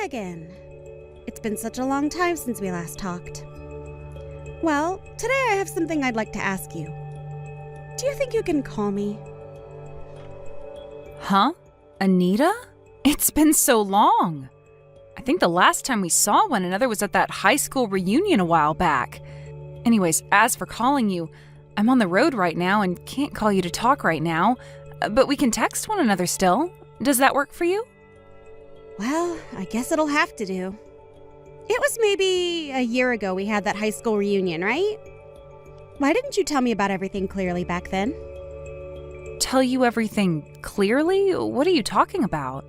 Megan. It's been such a long time since we last talked. Well, today I have something I'd like to ask you. Do you think you can call me? Huh? Anita? It's been so long. I think the last time we saw one another was at that high school reunion a while back. Anyways, as for calling you, I'm on the road right now and can't call you to talk right now, but we can text one another still. Does that work for you? Well, I guess it'll have to do. It was maybe a year ago we had that high school reunion, right? Why didn't you tell me about everything clearly back then? Tell you everything clearly? What are you talking about?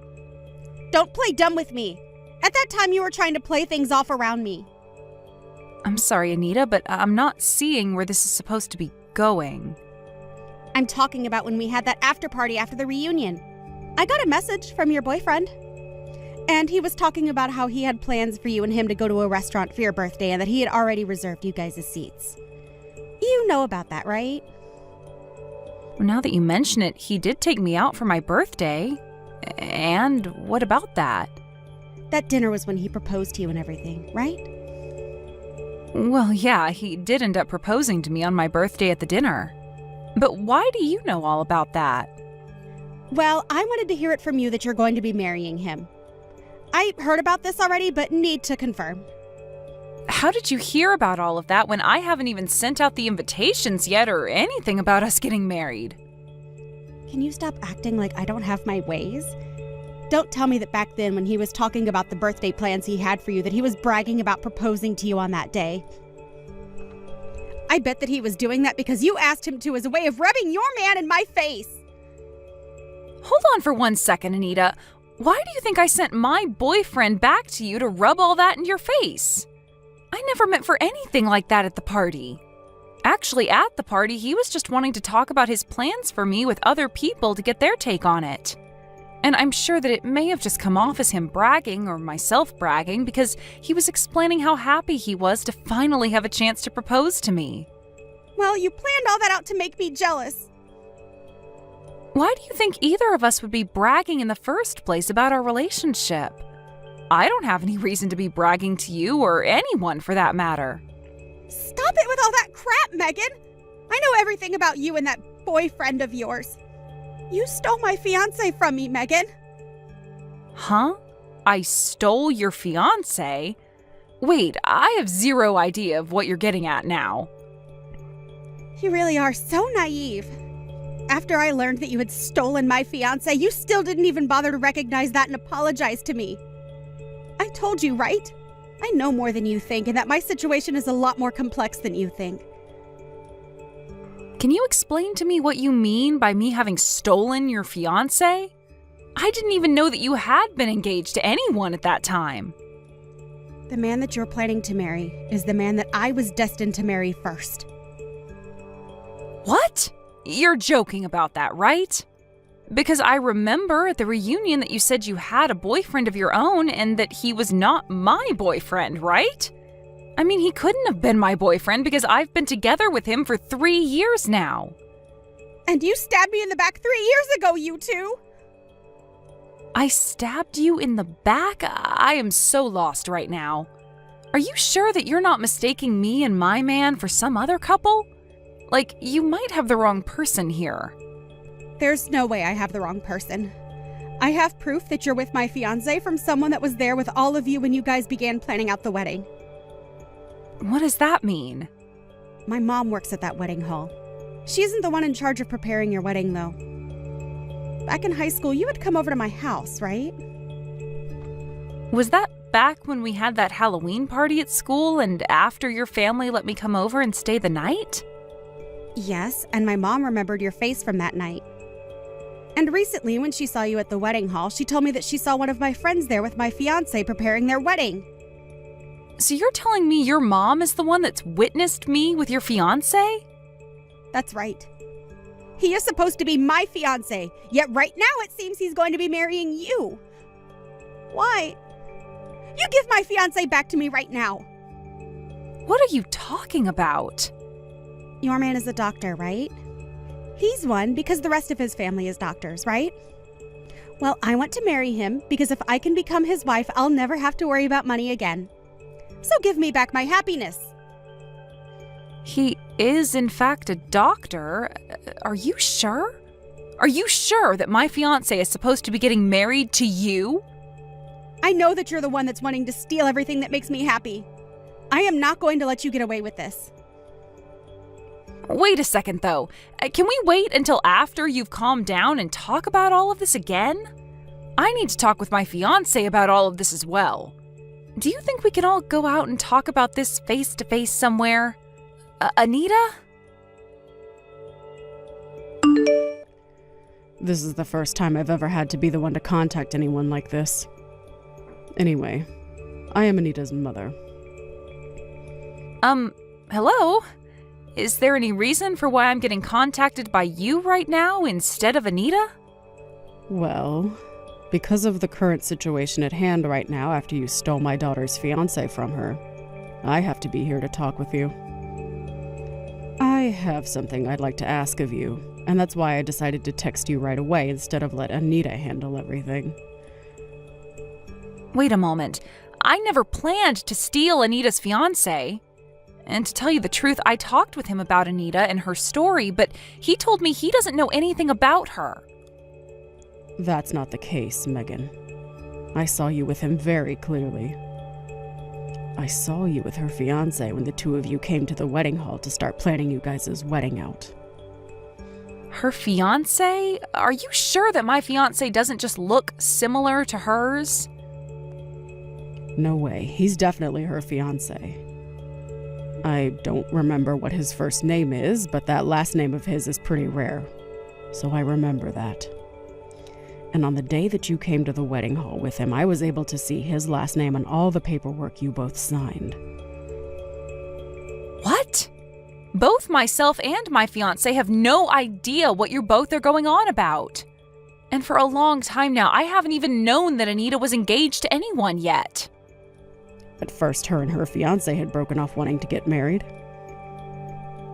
Don't play dumb with me. At that time you were trying to play things off around me. I'm sorry, Anita, but I'm not seeing where this is supposed to be going. I'm talking about when we had that after party after the reunion. I got a message from your boyfriend. And he was talking about how he had plans for you and him to go to a restaurant for your birthday and that he had already reserved you guys' seats. You know about that, right? Now that you mention it, he did take me out for my birthday. And what about that? That dinner was when he proposed to you and everything, right? Well, yeah, he did end up proposing to me on my birthday at the dinner. But why do you know all about that? Well, I wanted to hear it from you that you're going to be marrying him. I heard about this already, but need to confirm. How did you hear about all of that when I haven't even sent out the invitations yet or anything about us getting married? Can you stop acting like I don't have my ways? Don't tell me that back then when he was talking about the birthday plans he had for you that he was bragging about proposing to you on that day. I bet that he was doing that because you asked him to as a way of rubbing your man in my face. Hold on for 1 second, Anita. Why do you think I sent my boyfriend back to you to rub all that in your face? I never meant for anything like that at the party. Actually, at the party, he was just wanting to talk about his plans for me with other people to get their take on it. And I'm sure that it may have just come off as him bragging or myself bragging because he was explaining how happy he was to finally have a chance to propose to me. Well, you planned all that out to make me jealous. Why do you think either of us would be bragging in the first place about our relationship? I don't have any reason to be bragging to you or anyone for that matter. Stop it with all that crap, Megan! I know everything about you and that boyfriend of yours. You stole my fiancé from me, Megan. Huh? I stole your fiancé? Wait, I have zero idea of what you're getting at now. You really are so naive. After I learned that you had stolen my fiancé, you still didn't even bother to recognize that and apologize to me. I told you, right? I know more than you think, and that my situation is a lot more complex than you think. Can you explain to me what you mean by me having stolen your fiancé? I didn't even know that you had been engaged to anyone at that time. The man that you're planning to marry is the man that I was destined to marry first. What? You're joking about that, right? Because I remember at the reunion that you said you had a boyfriend of your own and that he was not my boyfriend, right? I mean, he couldn't have been my boyfriend because I've been together with him for 3 years now. And you stabbed me in the back 3 years ago, you two! I stabbed you in the back? I am so lost right now. Are you sure that you're not mistaking me and my man for some other couple? Like, you might have the wrong person here. There's no way I have the wrong person. I have proof that you're with my fiancé from someone that was there with all of you when you guys began planning out the wedding. What does that mean? My mom works at that wedding hall. She isn't the one in charge of preparing your wedding, though. Back in high school, you would come over to my house, right? Was that back when we had that Halloween party at school and after your family let me come over and stay the night? Yes, and my mom remembered your face from that night. And recently, when she saw you at the wedding hall, she told me that she saw one of my friends there with my fiancé preparing their wedding. So you're telling me your mom is the one that's witnessed me with your fiancé? That's right. He is supposed to be my fiancé, yet right now it seems he's going to be marrying you. Why? You give my fiancé back to me right now. What are you talking about? Your man is a doctor, right? He's one because the rest of his family is doctors, right? Well, I want to marry him because if I can become his wife, I'll never have to worry about money again. So give me back my happiness. He is, in fact, a doctor. Are you sure? Are you sure that my fiancé is supposed to be getting married to you? I know that you're the one that's wanting to steal everything that makes me happy. I am not going to let you get away with this. Wait a second, though. Can we wait until after you've calmed down and talk about all of this again? I need to talk with my fiancé about all of this as well. Do you think we can all go out and talk about this face-to-face somewhere? Anita? This is the first time I've ever had to be the one to contact anyone like this. Anyway, I am Anita's mother. Hello? Is there any reason for why I'm getting contacted by you right now instead of Anita? Well, because of the current situation at hand right now after you stole my daughter's fiancé from her, I have to be here to talk with you. I have something I'd like to ask of you, and that's why I decided to text you right away instead of let Anita handle everything. Wait a moment. I never planned to steal Anita's fiancé. And to tell you the truth, I talked with him about Anita and her story, but he told me he doesn't know anything about her. That's not the case, Megan. I saw you with him very clearly. I saw you with her fiancé when the two of you came to the wedding hall to start planning you guys' wedding out. Her fiancé? Are you sure that my fiancé doesn't just look similar to hers? No way. He's definitely her fiancé. I don't remember what his first name is, but that last name of his is pretty rare. So I remember that. And on the day that you came to the wedding hall with him, I was able to see his last name on all the paperwork you both signed. What? Both myself and my fiancé have no idea what you both are going on about. And for a long time now, I haven't even known that Anita was engaged to anyone yet. At first, her and her fiancé had broken off wanting to get married.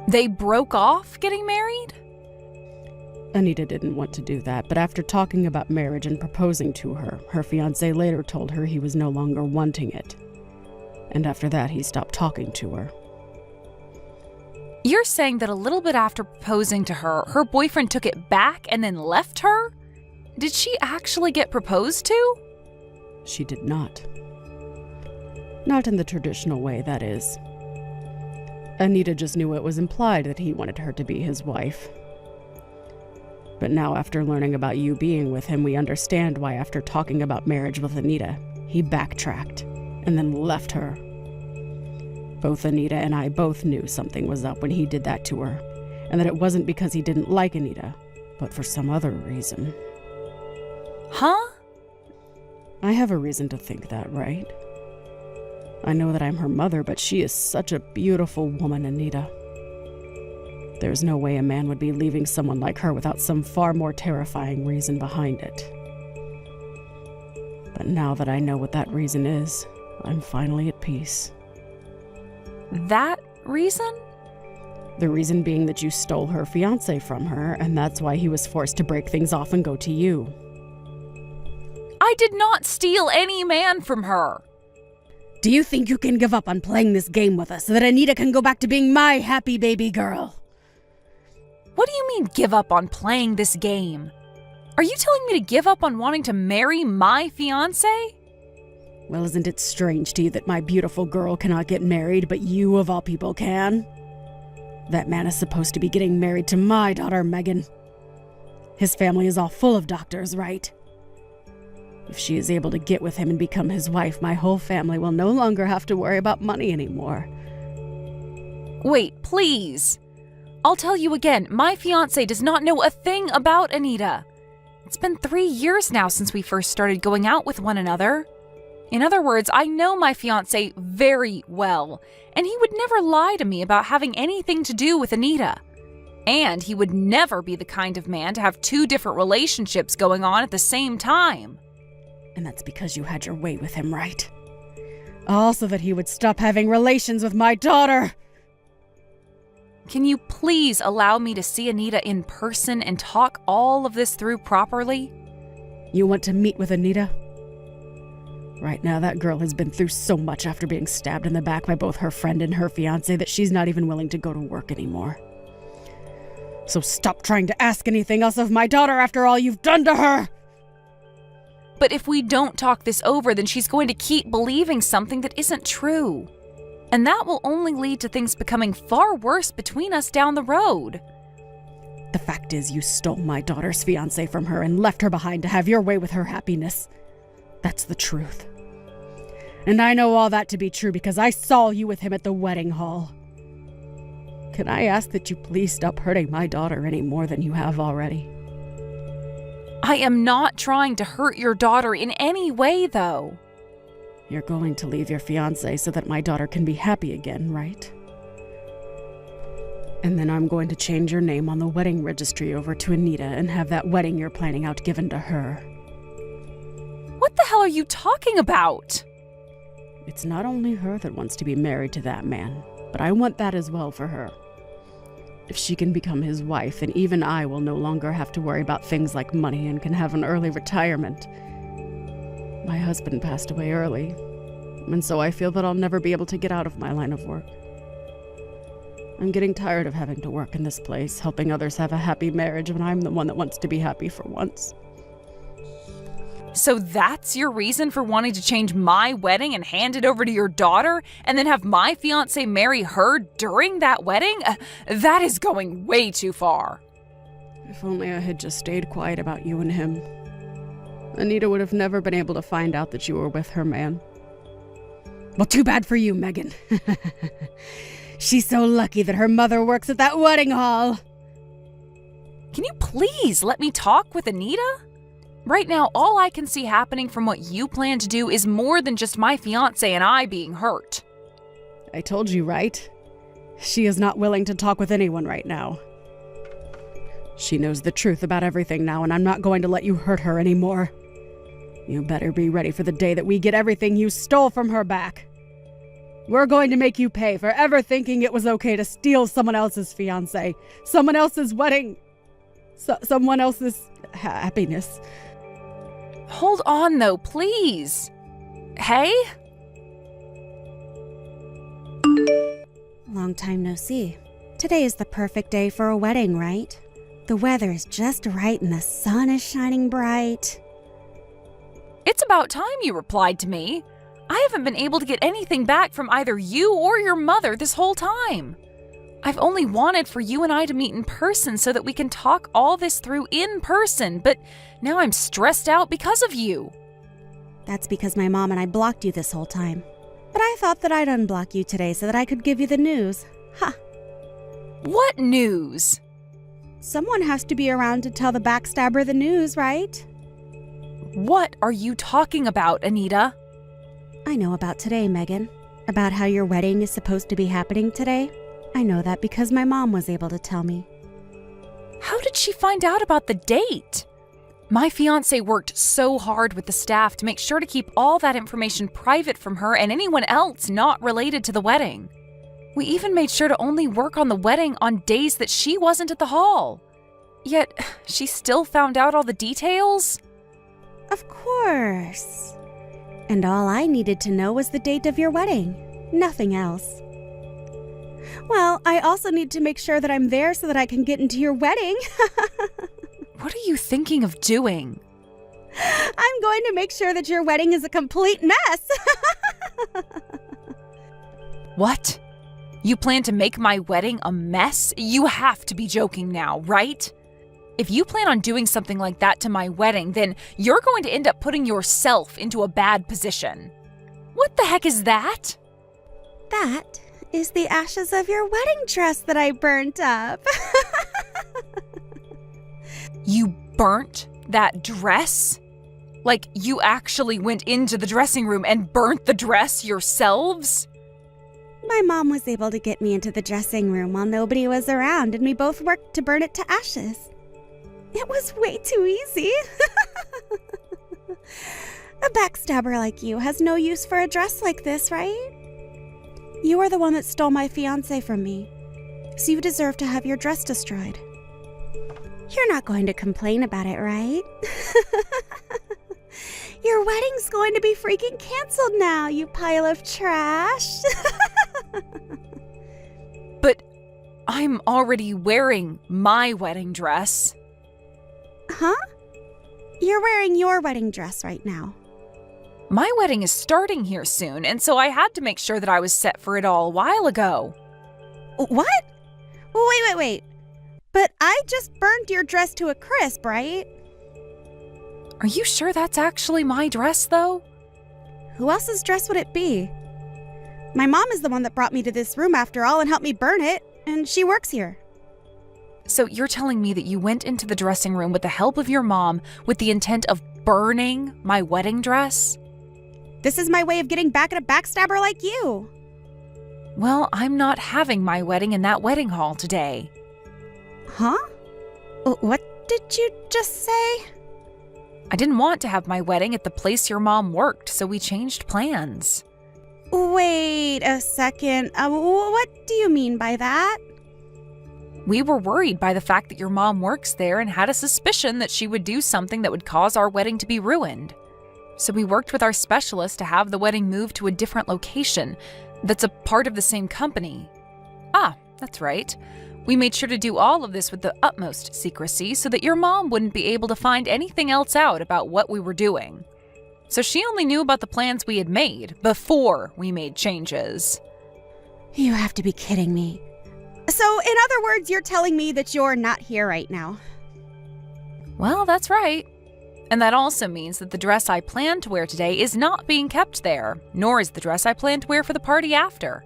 They broke off getting married? Anita didn't want to do that, but after talking about marriage and proposing to her, her fiancé later told her he was no longer wanting it. And after that, he stopped talking to her. You're saying that a little bit after proposing to her, her boyfriend took it back and then left her? Did she actually get proposed to? She did not. Not in the traditional way, that is. Anita just knew it was implied that he wanted her to be his wife. But now, after learning about you being with him, we understand why after talking about marriage with Anita, he backtracked and then left her. Both Anita and I both knew something was up when he did that to her, and that it wasn't because he didn't like Anita, but for some other reason. Huh? I have a reason to think that, right? I know that I'm her mother, but she is such a beautiful woman, Anita. There's no way a man would be leaving someone like her without some far more terrifying reason behind it. But now that I know what that reason is, I'm finally at peace. That reason? The reason being that you stole her fiancé from her, and that's why he was forced to break things off and go to you. I did not steal any man from her. Do you think you can give up on playing this game with us so that Anita can go back to being my happy baby girl? What do you mean give up on playing this game? Are you telling me to give up on wanting to marry my fiancé? Well, isn't it strange to you that my beautiful girl cannot get married, but you of all people can? That man is supposed to be getting married to my daughter, Megan. His family is all full of doctors, right? If she is able to get with him and become his wife, my whole family will no longer have to worry about money anymore. Wait, please. I'll tell you again, my fiancé does not know a thing about Anita. It's been 3 years now since we first started going out with one another. In other words, I know my fiancé very well, and he would never lie to me about having anything to do with Anita. And he would never be the kind of man to have 2 different relationships going on at the same time. And that's because you had your way with him, right? Also that he would stop having relations with my daughter. Can you please allow me to see Anita in person and talk all of this through properly? You want to meet with Anita? Right now, that girl has been through so much after being stabbed in the back by both her friend and her fiancé that she's not even willing to go to work anymore. So stop trying to ask anything else of my daughter after all you've done to her! But if we don't talk this over, then she's going to keep believing something that isn't true. And that will only lead to things becoming far worse between us down the road. The fact is, you stole my daughter's fiancé from her and left her behind to have your way with her happiness. That's the truth. And I know all that to be true because I saw you with him at the wedding hall. Can I ask that you please stop hurting my daughter any more than you have already? I am not trying to hurt your daughter in any way, though. You're going to leave your fiancé so that my daughter can be happy again, right? And then I'm going to change your name on the wedding registry over to Anita and have that wedding you're planning out given to her. What the hell are you talking about? It's not only her that wants to be married to that man, but I want that as well for her. If she can become his wife, then even I will no longer have to worry about things like money and can have an early retirement. My husband passed away early, and so I feel that I'll never be able to get out of my line of work. I'm getting tired of having to work in this place, helping others have a happy marriage when I'm the one that wants to be happy for once. So that's your reason for wanting to change my wedding and hand it over to your daughter, and then have my fiancé marry her during that wedding? That is going way too far. If only I had just stayed quiet about you and him. Anita would have never been able to find out that you were with her man. Well, too bad for you, Megan. She's so lucky that her mother works at that wedding hall. Can you please let me talk with Anita? Right now, all I can see happening from what you plan to do is more than just my fiancé and I being hurt. I told you, right? She is not willing to talk with anyone right now. She knows the truth about everything now, and I'm not going to let you hurt her anymore. You better be ready for the day that we get everything you stole from her back. We're going to make you pay for ever thinking it was okay to steal someone else's fiancé, someone else's wedding, someone else's happiness. Hold on, though, please. Hey? Long time no see. Today is the perfect day for a wedding, right? The weather is just right and the sun is shining bright. It's about time you replied to me. I haven't been able to get anything back from either you or your mother this whole time. I've only wanted for you and I to meet in person so that we can talk all this through in person, but now I'm stressed out because of you. That's because my mom and I blocked you this whole time. But I thought that I'd unblock you today so that I could give you the news. Ha! What news? Someone has to be around to tell the backstabber the news, right? What are you talking about, Anita? I know about today, Megan. About how your wedding is supposed to be happening today. I know that because my mom was able to tell me. How did she find out about the date? My fiancé worked so hard with the staff to make sure to keep all that information private from her and anyone else not related to the wedding. We even made sure to only work on the wedding on days that she wasn't at the hall. Yet, she still found out all the details? Of course. And all I needed to know was the date of your wedding. Nothing else. Well, I also need to make sure that I'm there so that I can get into your wedding. What are you thinking of doing? I'm going to make sure that your wedding is a complete mess. What? You plan to make my wedding a mess? You have to be joking now, right? If you plan on doing something like that to my wedding, then you're going to end up putting yourself into a bad position. What the heck is that? That is the ashes of your wedding dress that I burnt up. You burnt that dress? Like you actually went into the dressing room and burnt the dress yourselves? My mom was able to get me into the dressing room while nobody was around, and we both worked to burn it to ashes. It was way too easy. A backstabber like you has no use for a dress like this, right? You are the one that stole my fiancé from me, so you deserve to have your dress destroyed. You're not going to complain about it, right? Your wedding's going to be freaking canceled now, you pile of trash. But I'm already wearing my wedding dress. Huh? You're wearing your wedding dress right now. My wedding is starting here soon, and so I had to make sure that I was set for it all a while ago. What? Wait. But I just burned your dress to a crisp, right? Are you sure that's actually my dress, though? Who else's dress would it be? My mom is the one that brought me to this room after all and helped me burn it, and she works here. So you're telling me that you went into the dressing room with the help of your mom with the intent of burning my wedding dress? This is my way of getting back at a backstabber like you. Well, I'm not having my wedding in that wedding hall today. Huh? What did you just say? I didn't want to have my wedding at the place your mom worked, so we changed plans. Wait a second. What do you mean by that? We were worried by the fact that your mom works there and had a suspicion that she would do something that would cause our wedding to be ruined. So we worked with our specialist to have the wedding moved to a different location that's a part of the same company. Ah, that's right. We made sure to do all of this with the utmost secrecy so that your mom wouldn't be able to find anything else out about what we were doing. So she only knew about the plans we had made before we made changes. You have to be kidding me. So, in other words, you're telling me that you're not here right now. Well, that's right. And that also means that the dress I planned to wear today is not being kept there, nor is the dress I plan to wear for the party after.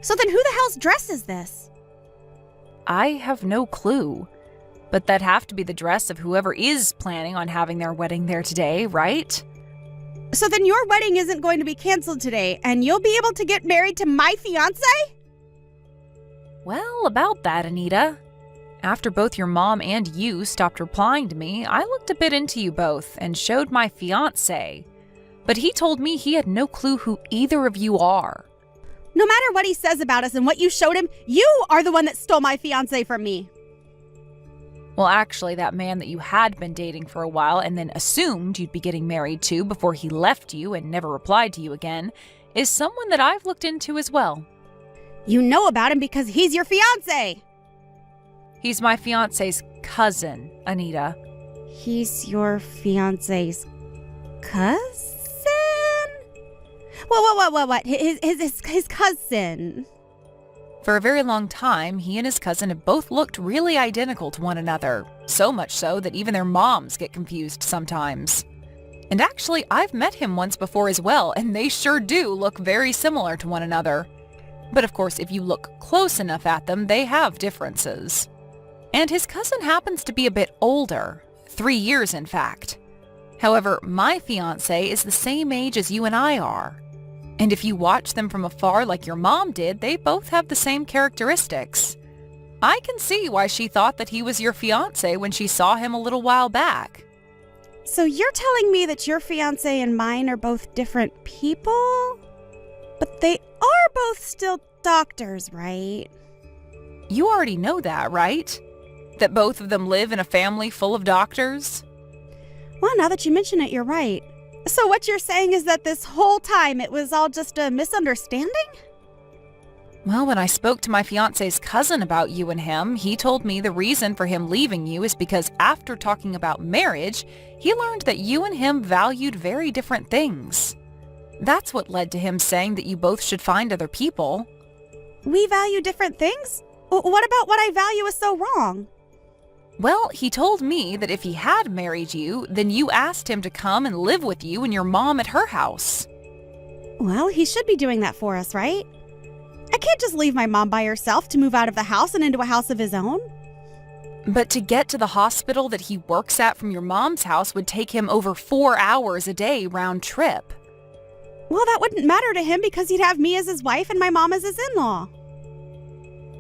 So then who the hell's dress is this? I have no clue. But that'd have to be the dress of whoever is planning on having their wedding there today, right? So then your wedding isn't going to be canceled today, and you'll be able to get married to my fiancé? Well, about that, Anita. After both your mom and you stopped replying to me, I looked a bit into you both and showed my fiancé. But he told me he had no clue who either of you are. No matter what he says about us and what you showed him, you are the one that stole my fiancé from me. Well, actually, that man that you had been dating for a while and then assumed you'd be getting married to before he left you and never replied to you again is someone that I've looked into as well. You know about him because he's your fiancé. He's my fiancé's cousin, Anita. He's your fiancé's cousin? What? His cousin. For a very long time, he and his cousin have both looked really identical to one another, so much so that even their moms get confused sometimes. And actually, I've met him once before as well, and they sure do look very similar to one another. But of course, if you look close enough at them, they have differences. And his cousin happens to be a bit older, 3 years in fact. However, my fiancé is the same age as you and I are. And if you watch them from afar like your mom did, they both have the same characteristics. I can see why she thought that he was your fiancé when she saw him a little while back. So you're telling me that your fiancé and mine are both different people? But they are both still doctors, right? You already know that, right? That both of them live in a family full of doctors? Well, now that you mention it, you're right. So what you're saying is that this whole time it was all just a misunderstanding? Well, when I spoke to my fiancé's cousin about you and him, he told me the reason for him leaving you is because after talking about marriage, he learned that you and him valued very different things. That's what led to him saying that you both should find other people. We value different things? What about what I value is so wrong? Well, he told me that if he had married you, then you asked him to come and live with you and your mom at her house. Well, he should be doing that for us, right? I can't just leave my mom by herself to move out of the house and into a house of his own. But to get to the hospital that he works at from your mom's house would take him over 4 hours a day round trip. Well, that wouldn't matter to him because he'd have me as his wife and my mom as his in-law.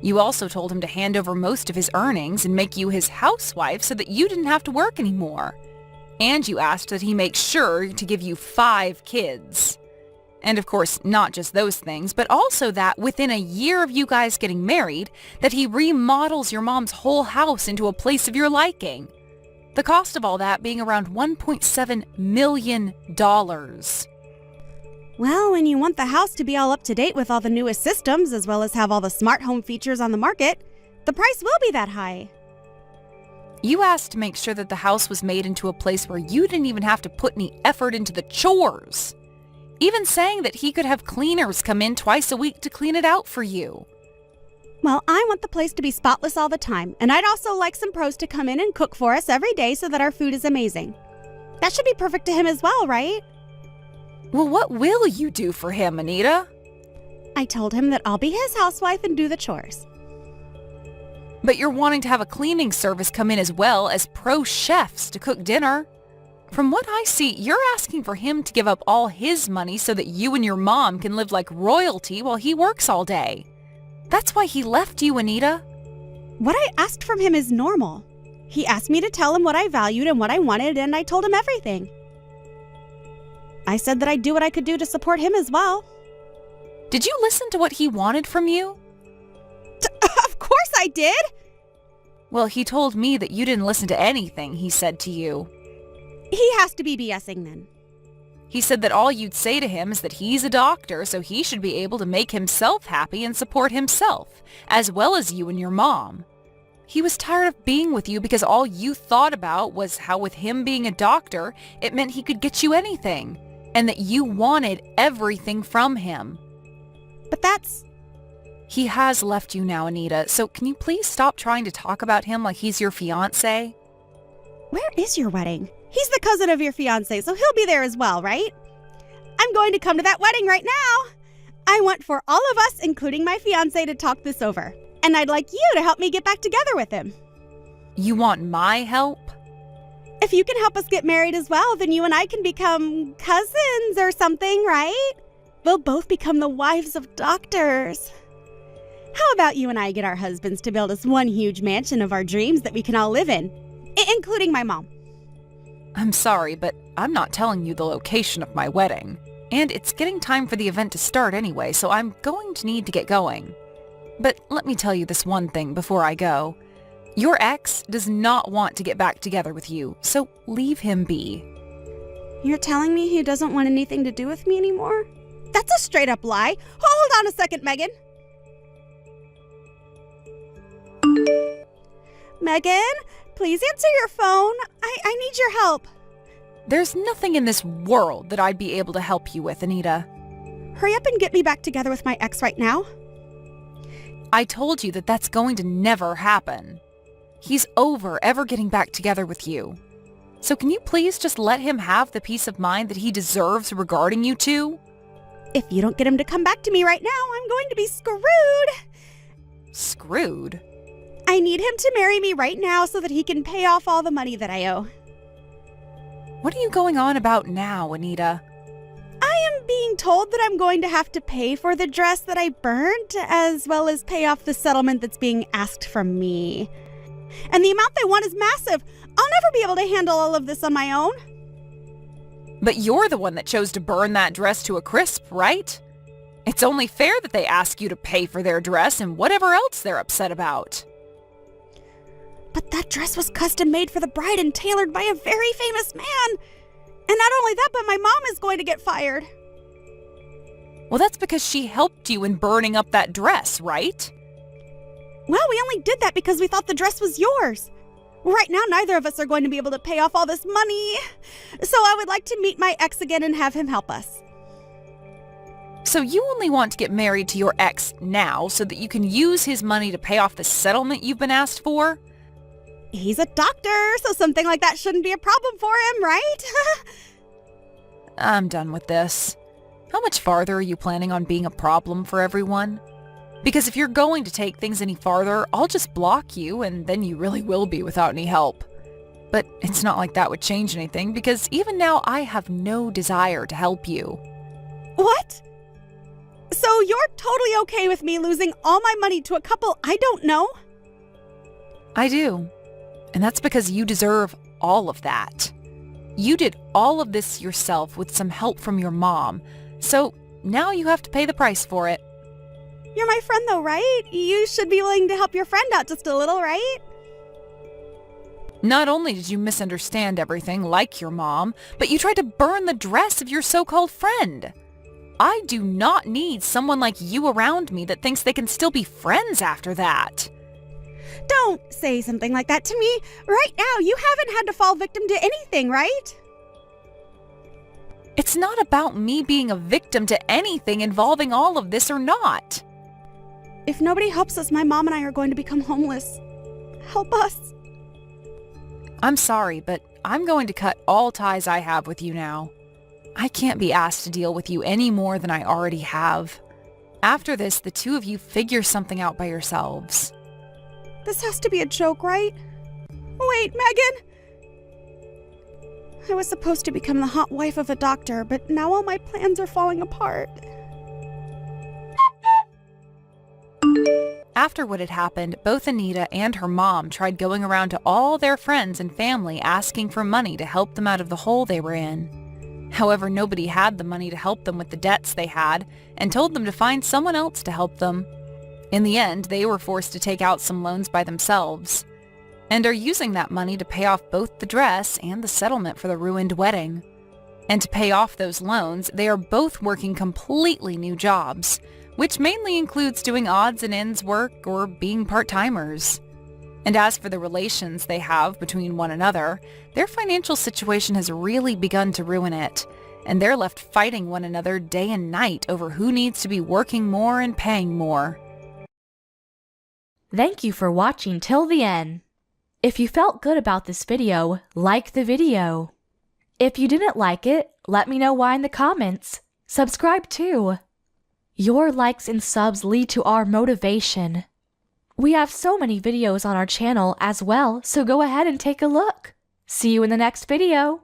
You also told him to hand over most of his earnings and make you his housewife so that you didn't have to work anymore. And you asked that he make sure to give you 5 kids. And of course, not just those things, but also that within a year of you guys getting married, that he remodels your mom's whole house into a place of your liking. The cost of all that being around $1.7 million. Well, when you want the house to be all up to date with all the newest systems, as well as have all the smart home features on the market, the price will be that high. You asked to make sure that the house was made into a place where you didn't even have to put any effort into the chores. Even saying that he could have cleaners come in twice a week to clean it out for you. Well, I want the place to be spotless all the time, and I'd also like some pros to come in and cook for us every day so that our food is amazing. That should be perfect to him as well, right? Well, what will you do for him, Anita? I told him that I'll be his housewife and do the chores. But you're wanting to have a cleaning service come in as well as pro chefs to cook dinner. From what I see, you're asking for him to give up all his money so that you and your mom can live like royalty while he works all day. That's why he left you, Anita. What I asked from him is normal. He asked me to tell him what I valued and what I wanted, and I told him everything. I said that I'd do what I could do to support him as well. Did you listen to what he wanted from you? Of course I did! Well, he told me that you didn't listen to anything he said to you. He has to be BSing then. He said that all you'd say to him is that he's a doctor, so he should be able to make himself happy and support himself, as well as you and your mom. He was tired of being with you because all you thought about was how with him being a doctor, it meant he could get you anything, and that you wanted everything from him. But that's... He has left you now, Anita, so can you please stop trying to talk about him like he's your fiancé? Where is your wedding? He's the cousin of your fiancé, so he'll be there as well, right? I'm going to come to that wedding right now. I want for all of us, including my fiancé, to talk this over. And I'd like you to help me get back together with him. You want my help? If you can help us get married as well, then you and I can become cousins or something, right? We'll both become the wives of doctors. How about you and I get our husbands to build us one huge mansion of our dreams that we can all live in, including my mom? I'm sorry, but I'm not telling you the location of my wedding. And it's getting time for the event to start anyway, so I'm going to need to get going. But let me tell you this one thing before I go. Your ex does not want to get back together with you, so leave him be. You're telling me he doesn't want anything to do with me anymore? That's a straight up lie. Hold on a second, Megan. Megan, please answer your phone. I need your help. There's nothing in this world that I'd be able to help you with, Anita. Hurry up and get me back together with my ex right now. I told you that that's going to never happen. He's over ever getting back together with you. So can you please just let him have the peace of mind that he deserves regarding you two? If you don't get him to come back to me right now, I'm going to be screwed. Screwed? I need him to marry me right now so that he can pay off all the money that I owe. What are you going on about now, Anita? I am being told that I'm going to have to pay for the dress that I burnt, as well as pay off the settlement that's being asked from me. And the amount they want is massive. I'll never be able to handle all of this on my own. But you're the one that chose to burn that dress to a crisp, right? It's only fair that they ask you to pay for their dress and whatever else they're upset about. But that dress was custom made for the bride and tailored by a very famous man. And not only that, but my mom is going to get fired. Well, that's because she helped you in burning up that dress, right? Well, we only did that because we thought the dress was yours. Right now, neither of us are going to be able to pay off all this money. So I would like to meet my ex again and have him help us. So you only want to get married to your ex now so that you can use his money to pay off the settlement you've been asked for? He's a doctor, so something like that shouldn't be a problem for him, right? I'm done with this. How much farther are you planning on being a problem for everyone? Because if you're going to take things any farther, I'll just block you and then you really will be without any help. But it's not like that would change anything because even now I have no desire to help you. What? So you're totally okay with me losing all my money to a couple I don't know? I do. And that's because you deserve all of that. You did all of this yourself with some help from your mom. So now you have to pay the price for it. You're my friend though, right? You should be willing to help your friend out just a little, right? Not only did you misunderstand everything like your mom, but you tried to burn the dress of your so-called friend. I do not need someone like you around me that thinks they can still be friends after that. Don't say something like that to me. Right now, you haven't had to fall victim to anything, right? It's not about me being a victim to anything involving all of this or not. If nobody helps us, my mom and I are going to become homeless. Help us. I'm sorry, but I'm going to cut all ties I have with you now. I can't be asked to deal with you any more than I already have. After this, the two of you figure something out by yourselves. This has to be a joke, right? Wait, Megan! I was supposed to become the hot wife of a doctor, but now all my plans are falling apart. After what had happened, both Anita and her mom tried going around to all their friends and family asking for money to help them out of the hole they were in. However, nobody had the money to help them with the debts they had and told them to find someone else to help them. In the end, they were forced to take out some loans by themselves and are using that money to pay off both the dress and the settlement for the ruined wedding. And to pay off those loans, they are both working completely new jobs, which mainly includes doing odds and ends work or being part-timers. And as for the relations they have between one another, their financial situation has really begun to ruin it, and they're left fighting one another day and night over who needs to be working more and paying more. Thank you for watching till the end. If you felt good about this video, like the video. If you didn't like it, let me know why in the comments. Subscribe too. Your likes and subs lead to our motivation. We have so many videos on our channel as well, so go ahead and take a look. See you in the next video.